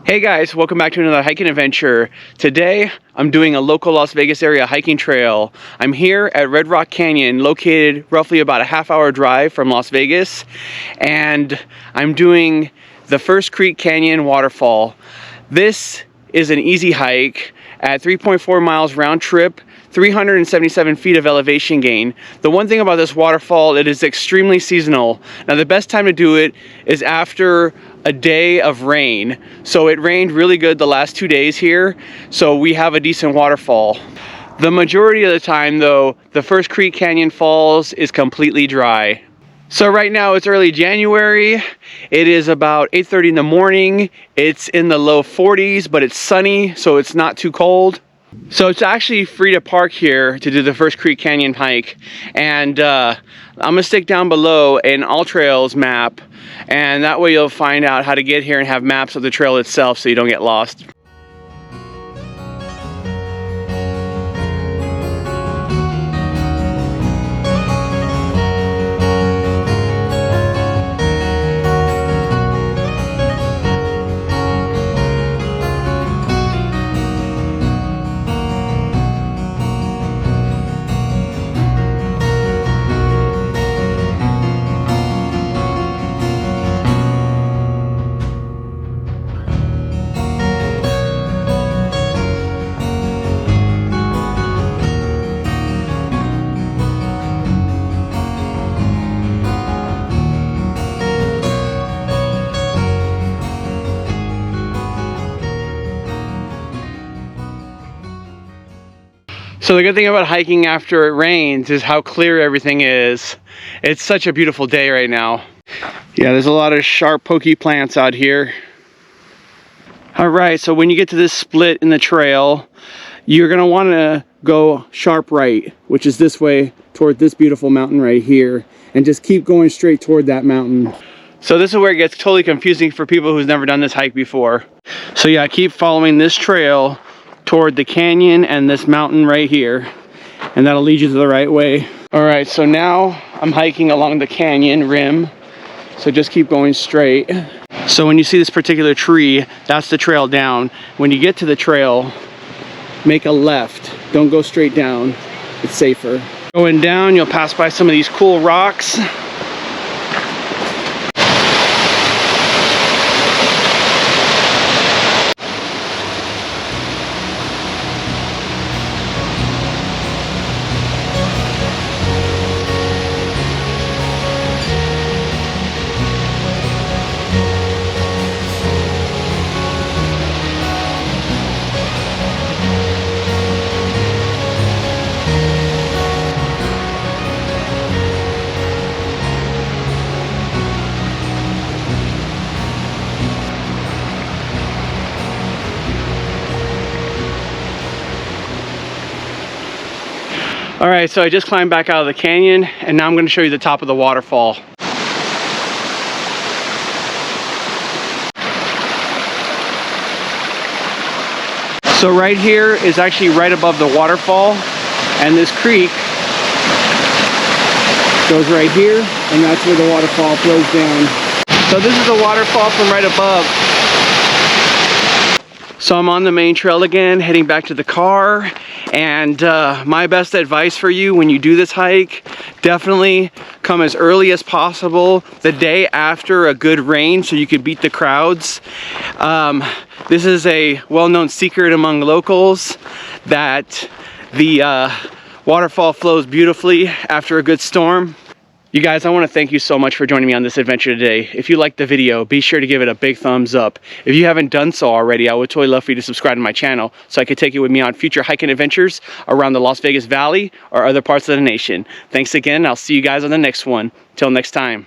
Hey guys, welcome back to another hiking adventure. Today, I'm doing a local Las Vegas area hiking trail. I'm here at Red Rock Canyon, located roughly about a half-hour drive from Las Vegas, and I'm doing the First Creek Canyon Waterfall. This is an easy hike at 3.4 miles round trip, 377 feet of elevation gain. The one thing about this waterfall, it is extremely seasonal. Now the best time to do it is after a day of rain. So it rained really good the last 2 days here, so we have a decent waterfall. The majority of the time though, the First Creek Canyon Falls is completely dry. So right now it's early January. It is about 8:30 in the morning. It's in the low 40s, but it's sunny, so it's not too cold. So it's actually free to park here to do the First Creek Canyon hike. And I'm gonna stick down below an AllTrails map, and that way you'll find out how to get here and have maps of the trail itself so you don't get lost. So the good thing about hiking after it rains is how clear everything is. It's such a beautiful day right now. Yeah, there's a lot of sharp, pokey plants out here. All right, so when you get to this split in the trail, you're gonna wanna go sharp right, which is this way toward this beautiful mountain right here, and just keep going straight toward that mountain. So this is where it gets totally confusing for people who's never done this hike before. So yeah, keep following this trail toward the canyon and this mountain right here, and that'll lead you to the right way. All right, so now I'm hiking along the canyon rim, so just keep going straight. So when you see this particular tree, that's the trail down. When you get to the trail, make a left. Don't go straight down, it's safer. Going down, you'll pass by some of these cool rocks. All right, so I just climbed back out of the canyon, and now I'm going to show you the top of the waterfall. So right here is actually right above the waterfall, and this creek goes right here, and that's where the waterfall flows down. So this is the waterfall from right above. So I'm on the main trail again, heading back to the car, and my best advice for you when you do this hike, definitely come as early as possible the day after a good rain so you can beat the crowds. This is a well-known secret among locals that the waterfall flows beautifully after a good storm. You guys, I want to thank you so much for joining me on this adventure today. If you liked the video, be sure to give it a big thumbs up. If you haven't done so already, I would totally love for you to subscribe to my channel so I could take you with me on future hiking adventures around the Las Vegas Valley or other parts of the nation. Thanks again. I'll see you guys on the next one. Till next time.